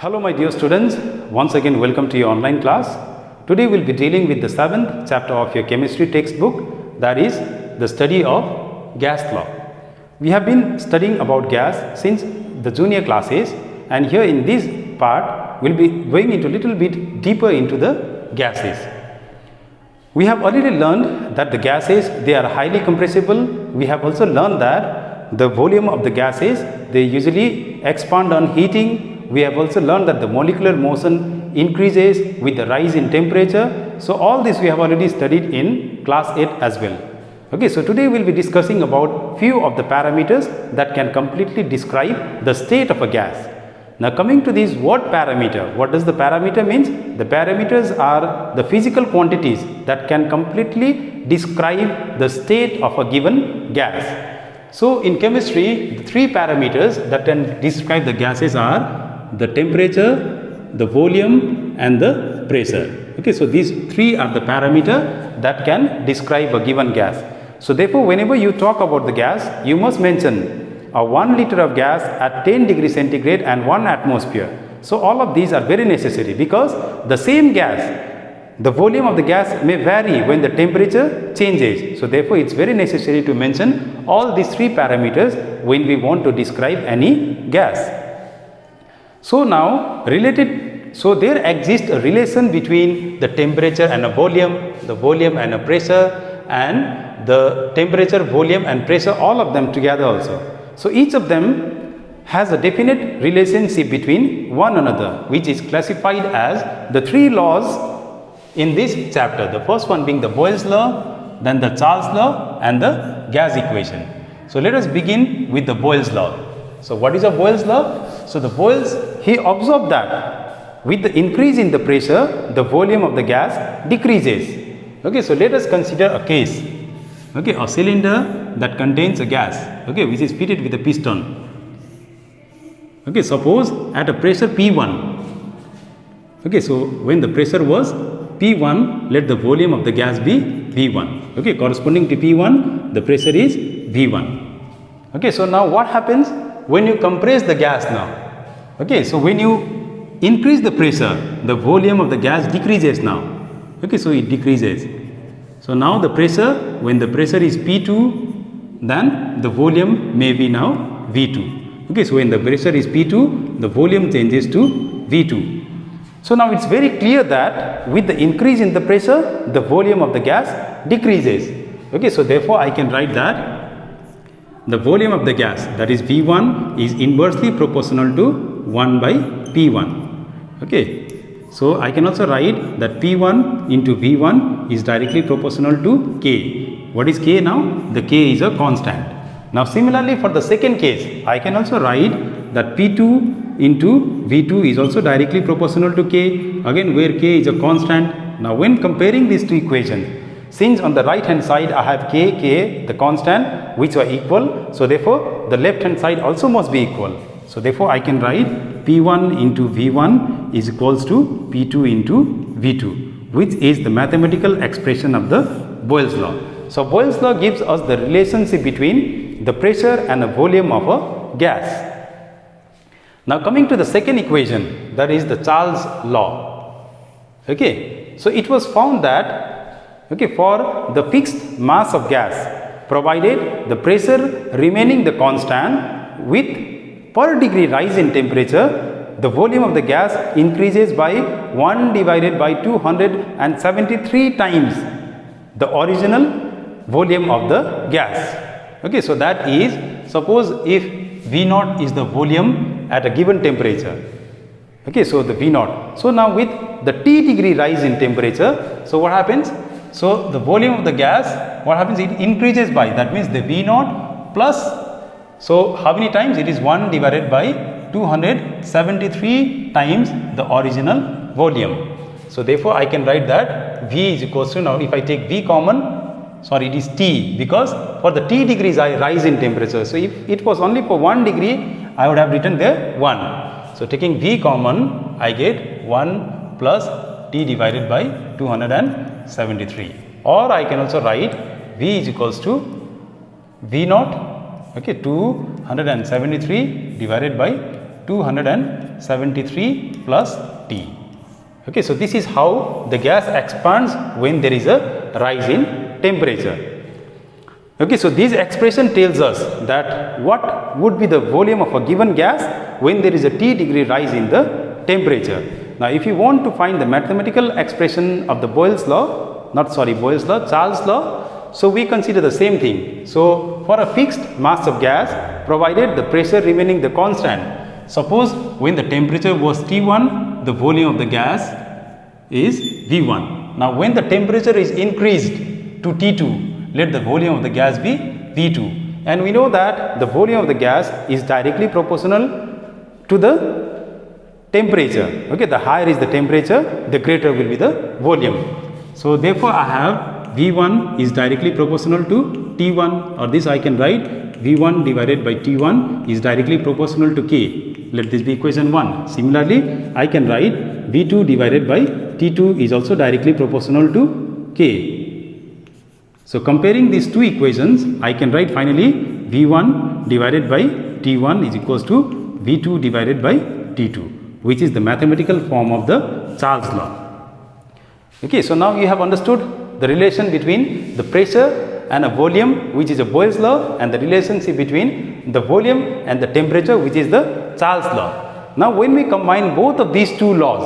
Hello my dear students, once again welcome to your online class. Today we will be dealing with the 7th chapter of your chemistry textbook, that is the study of gas law. We have been studying about gas since the junior classes, and here in this part we will be going into a little bit deeper into the gases. We have already learned that the gases, they are highly compressible. We have also learned that the volume of the gases, they usually expand on heating. We have also learned that the molecular motion increases with the rise in temperature. So all this we have already studied in class 8 as well. Okay, so today we will be discussing about few of the parameters that can completely describe the state of a gas. Now coming to this word parameter, what does the parameter means? The parameters are the physical quantities that can completely describe the state of a given gas. So in chemistry, the three parameters that can describe the gases are the temperature, the volume and the pressure. Okay, so these three are the parameter that can describe a given gas. So therefore, whenever you talk about the gas, you must mention a 1 liter of gas at 10 degrees centigrade and 1 atmosphere. So all of these are very necessary because the same gas, the volume of the gas may vary when the temperature changes. So therefore, it's very necessary to mention all these three parameters when we want to describe any gas. So now so there exists a relation between the temperature and a volume, the volume and a pressure, and the temperature, volume and pressure, all of them together also. So each of them has a definite relationship between one another, which is classified as the three laws in this chapter. The first one being the Boyle's law, then the Charles law and the gas equation. So let us begin with the Boyle's law. So what is a Boyle's law? So the Boyle's, he observed that with the increase in the pressure, the volume of the gas decreases. Okay, so let us consider a case. Okay, a cylinder that contains a gas, okay, which is fitted with a piston. Okay, suppose at a pressure P1. Okay, so when the pressure was P1, let the volume of the gas be V1. Okay, corresponding to P1, the pressure is V1. Okay, so now what happens when you compress the gas now? Okay, so when you increase the pressure, the volume of the gas decreases now. Okay, so it decreases. So now the pressure, when the pressure is P2, then the volume may be now V2. Okay, so when the pressure is P2, the volume changes to V2. So now it's very clear that with the increase in the pressure, the volume of the gas decreases. Okay, so therefore I can write that the volume of the gas, that is V1, is inversely proportional to 1 by P1. Okay, so I can also write that P1 into V1 is directly proportional to K. What is K now? The K is a constant. Now similarly for the second case, I can also write that P2 into V2 is also directly proportional to K, again where K is a constant. Now when comparing these two equations, since on the right hand side I have K, the constant, which are equal, so therefore the left hand side also must be equal. So therefore I can write P1 into V1 is equals to P2 into V2, which is the mathematical expression of the Boyle's law. So Boyle's law gives us the relationship between the pressure and the volume of a gas. Now coming to the second equation, that is the Charles law. Okay, so it was found that, okay, for the fixed mass of gas, provided the pressure remaining the constant, with per degree rise in temperature, the volume of the gas increases by 1 divided by 273 times the original volume of the gas. Okay, so that is, suppose if V0 is the volume at a given temperature. Okay, so the V0. So now with the T degree rise in temperature, so what happens? So the volume of the gas, what happens? It increases by, that means the V0 plus, so how many times? It is 1 divided by 273 times the original volume. So therefore I can write that V is equals to, now if I take V common, sorry, it is T, because for the T degrees I rise in temperature. So if it was only for 1 degree, I would have written there 1. So taking V common, I get 1 plus T divided by 273. Or I can also write V is equals to V0, okay, 273 divided by 273 plus T. Okay, so this is how the gas expands when there is a rise in temperature. Okay, so this expression tells us that what would be the volume of a given gas when there is a T degree rise in the temperature. Now, if you want to find the mathematical expression of the Charles law, so we consider the same thing. So, for a fixed mass of gas, provided the pressure remaining the constant, suppose when the temperature was T1, the volume of the gas is V1. Now, when the temperature is increased to T2, let the volume of the gas be V2, and we know that the volume of the gas is directly proportional to the temperature. Okay, the higher is the temperature, the greater will be the volume. So therefore, I have V1 is directly proportional to T1, or this I can write V1 divided by T1 is directly proportional to K. Let this be equation 1. Similarly, I can write V2 divided by T2 is also directly proportional to K. So comparing these two equations, I can write finally V1 divided by T1 is equals to V2 divided by T2, which is the mathematical form of the Charles law. Okay, so now you have understood the relation between the pressure and a volume, which is a Boyle's law, and the relationship between the volume and the temperature, which is the Charles law. Now when we combine both of these two laws,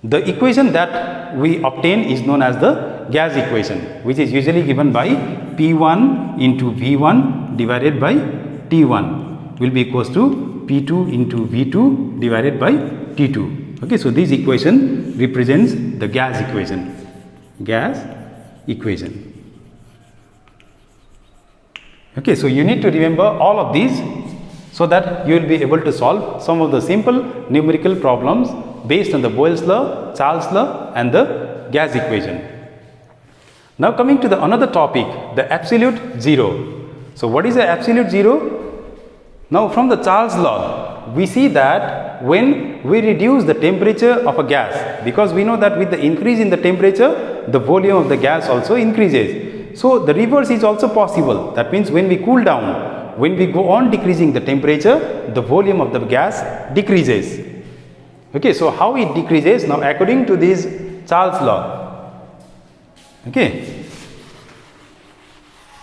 the equation that we obtain is known as the gas equation, which is usually given by P1 into V1 divided by T1 will be equals to P2 into V2 divided by T2. Okay, so this equation represents the gas equation. Okay, so you need to remember all of these so that you will be able to solve some of the simple numerical problems based on the Boyle's law, Charles law, and the gas equation. Now coming to the another topic, the absolute zero. So what is the absolute zero? Now from the Charles law, we see that when we reduce the temperature of a gas, because we know that with the increase in the temperature, the volume of the gas also increases. So the reverse is also possible. That means when we cool down, when we go on decreasing the temperature, the volume of the gas decreases. Okay, so how it decreases? Now according to this Charles law. Okay,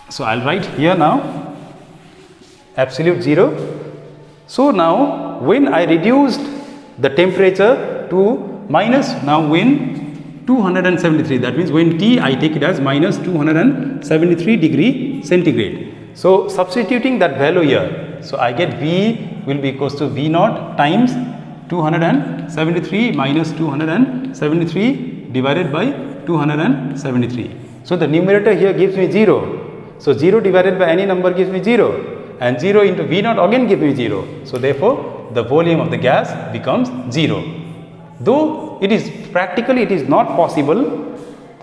so I'll write here now absolute zero. So now when I reduced the temperature to minus, now when 273, that means when T I take it as minus 273 degree centigrade. So substituting that value here, so I get V will be equals to V naught times 273 minus 273 divided by 273. So the numerator here gives me 0. So 0 divided by any number gives me 0, and 0 into V naught again gives me 0. So therefore the volume of the gas becomes 0. Though it is practically it is not possible,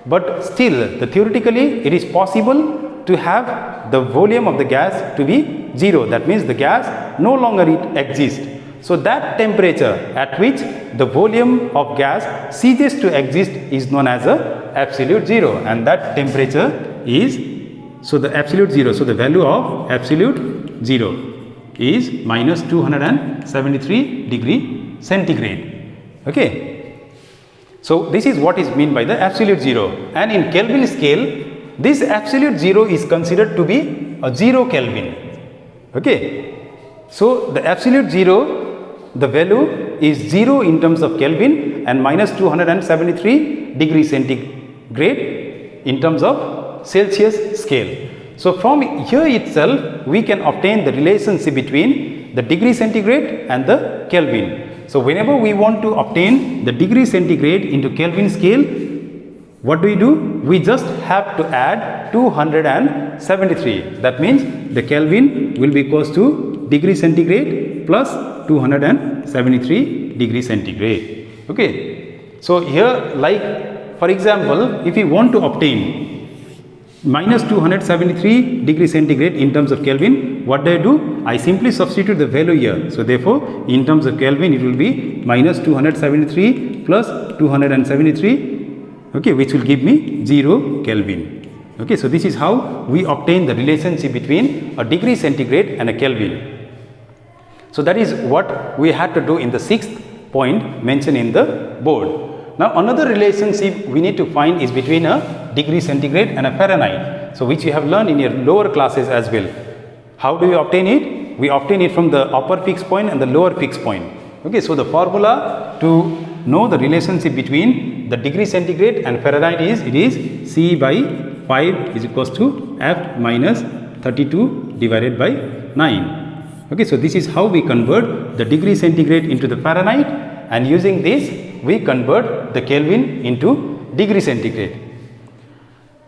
but still theoretically it is possible to have the volume of the gas to be 0. That means the gas no longer exists. So that temperature at which the volume of gas ceases to exist is known as a absolute zero, and that temperature is, so the absolute zero, so the value of absolute zero is minus 273 degree centigrade. Okay, so this is what is meant by the absolute zero, and in Kelvin scale this absolute zero is considered to be a 0 Kelvin. Okay, so the absolute zero, the value is 0 in terms of Kelvin and minus 273 degree centigrade in terms of Celsius scale. So from here itself we can obtain the relationship between the degree centigrade and the Kelvin. So whenever we want to obtain the degree centigrade into Kelvin scale, what do? We just have to add 273. That means the Kelvin will be equals to degree centigrade plus 273 degree centigrade. Okay, so here, like for example, if you want to obtain minus 273 degree centigrade in terms of Kelvin, what do? I simply substitute the value here. So therefore in terms of Kelvin it will be minus 273 plus 273, okay, which will give me 0 Kelvin. Okay, so this is how we obtain the relationship between a degree centigrade and a Kelvin. So that is what we had to do in the 6th point mentioned in the board. Now another relationship we need to find is between a degree centigrade and a Fahrenheit. So which you have learned in your lower classes as well. How do we obtain it? We obtain it from the upper fixed point and the lower fixed point. Okay, so the formula to know the relationship between the degree centigrade and Fahrenheit is, it is C by 5 is equals to F minus 32 divided by 9. Okay, so this is how we convert the degree centigrade into the Fahrenheit, and using this we convert the Kelvin into degree centigrade.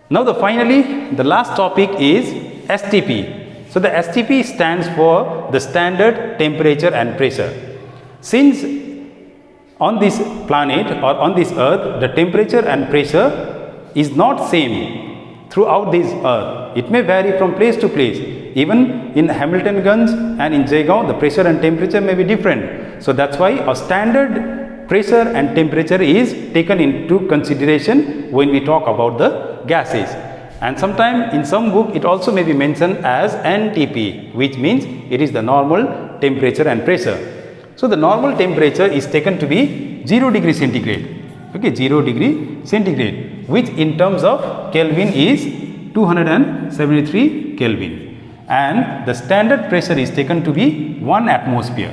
Now finally the last topic is STP. So the STP stands for the standard temperature and pressure. Since on this planet or on this earth the temperature and pressure is not same throughout this earth, it may vary from place to place. Even in Hamiltonganj and in Jaigaon the pressure and temperature may be different. So that's why a standard pressure and temperature is taken into consideration when we talk about the gases. And sometimes in some book it also may be mentioned as NTP, which means it is the normal temperature and pressure. So the normal temperature is taken to be 0 degree centigrade. Okay, 0 degree centigrade, which in terms of Kelvin is 273 Kelvin. And the standard pressure is taken to be 1 atmosphere.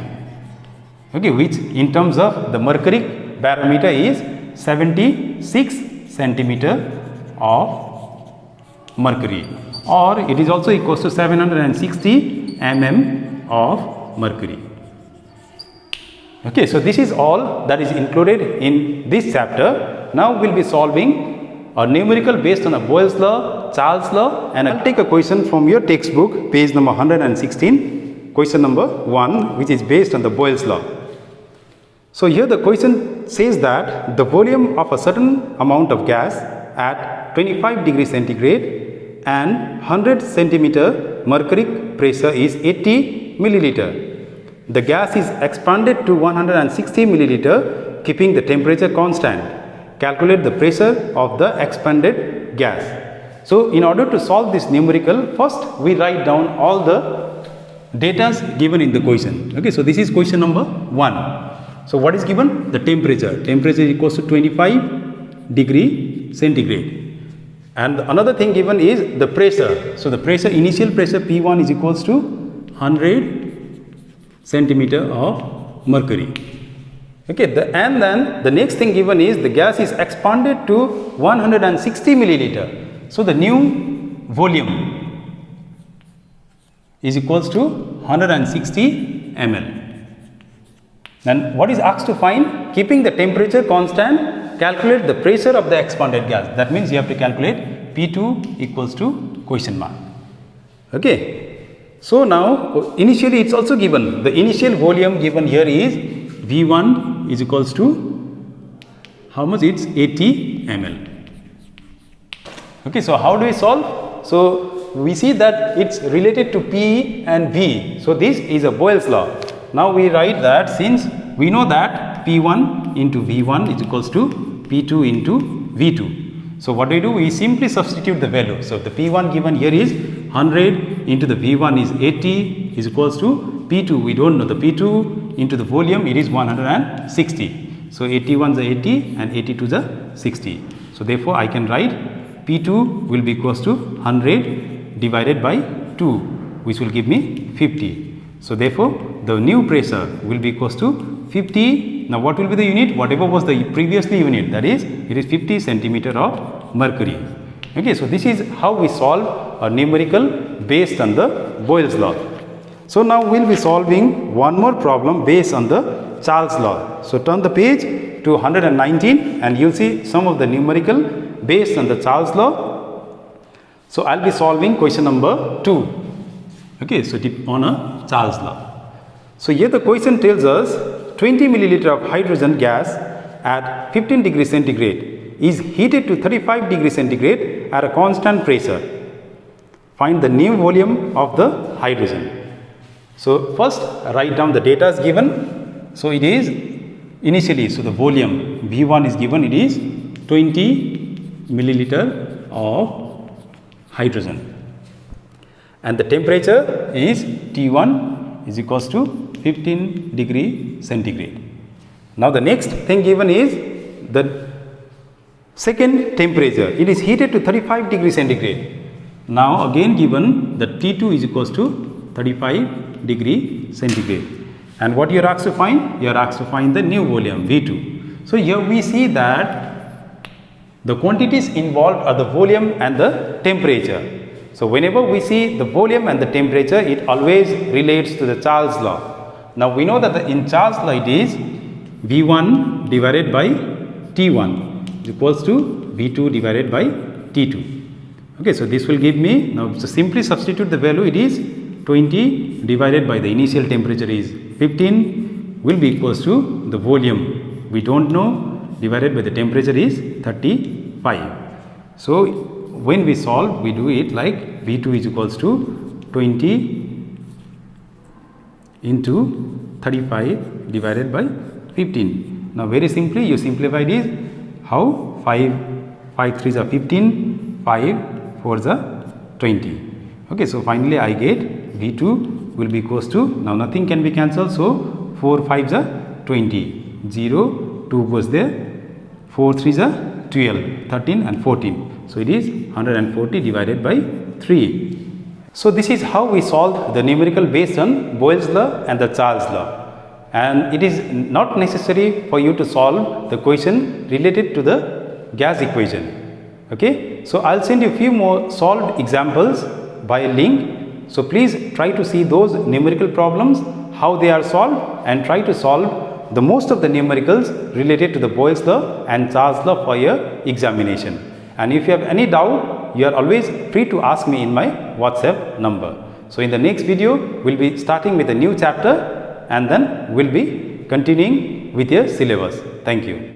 Okay, which in terms of the mercuric barometer is 76 centimeter of mercury, or it is also equals to 760 mm of mercury. Okay, so this is all that is included in this chapter. Now we will be solving a numerical based on a Boyle's law, Charles law, and I will take a question from your textbook, page number 116, question number 1, which is based on the Boyle's law. So here the question says that the volume of a certain amount of gas at 25 degrees centigrade and 100 centimeter mercuric pressure is 80 milliliter. The gas is expanded to 160 milliliter, keeping the temperature constant. Calculate the pressure of the expanded gas. So in order to solve this numerical, first we write down all the data given in the question. Okay, so this is question number 1. So what is given? The temperature. Temperature is equals to 25 degree centigrade. And another thing given is the pressure. So the pressure, initial pressure P1 is equals to 100 centimeter of mercury. Okay, and then the next thing given is the gas is expanded to 160 milliliter. So the new volume is equals to 160 ml. Then what is asked to find? Keeping the temperature constant, calculate the pressure of the expanded gas. That means you have to calculate P2 equals to question mark. Okay. So now initially it's also given, the initial volume given here is V1 is equals to how much? It's 80 ml. Okay, so how do we solve? So we see that it's related to P and V. So this is a Boyle's law. Now we write that since we know that P1 into V1 is equals to P2 into V2. So what do we do? We simply substitute the value. So the P1 given here is 100 into the V1 is 80 is equals to P2. We don't know the P2 into the volume, it is 160. So 81 is 80 and 82 is 60. So therefore I can write P2 will be equals to 100 divided by 2, which will give me 50. So therefore the new pressure will be equals to 50. Now what will be the unit? Whatever was the previously unit, that is it is 50 centimeter of mercury. Okay, so this is how we solve a numerical based on the Boyle's law. So now we will be solving one more problem based on the Charles law. So turn the page to 119 and you will see some of the numerical based on the Charles law. So I will be solving question number 2. Okay, so on a Charles law. So here the question tells us 20 milliliter of hydrogen gas at 15 degrees centigrade is heated to 35 degrees centigrade at a constant pressure. Find the new volume of the hydrogen. So first write down the data is given. So it is initially, so the volume V1 is given, it is 20 milliliter of hydrogen. And the temperature is T1 is equals to 15 degree centigrade. Now the next thing given is the second temperature. It is heated to 35 degree centigrade. Now again given that T2 is equals to 35 degree centigrade. And what you are asked to find? You are asked to find the new volume V2. So here we see that the quantities involved are the volume and the temperature. So whenever we see the volume and the temperature, it always relates to the Charles law. Now we know that in Charles law it is V1 divided by T1 is equals to V2 divided by T2. Okay, so this will give me, now so simply substitute the value, it is 20 divided by the initial temperature is 15 will be equals to the volume we don't know divided by the temperature is 35. So when we solve, we do it like V2 is equals to 20 into 35 divided by 15. Now very simply you simplify this, how 5 3s are 15, 5 4s are 20. Okay, so finally I get V2 will be equals to, now nothing can be cancelled, so 4 5s are 20, 0, 2 goes there, 4 3s are 12, 13 and 14. So it is 140 divided by 3. So this is how we solve the numerical based on Boyle's law and the Charles law. And it is not necessary for you to solve the question related to the gas equation. Okay, so I'll send you a few more solved examples by a link. So please try to see those numerical problems, how they are solved, and try to solve the most of the numericals related to the Boyle's law and Charles law for your examination. And if you have any doubt, you are always free to ask me in my WhatsApp number. So in the next video, we'll be starting with a new chapter and then we'll be continuing with your syllabus. Thank you.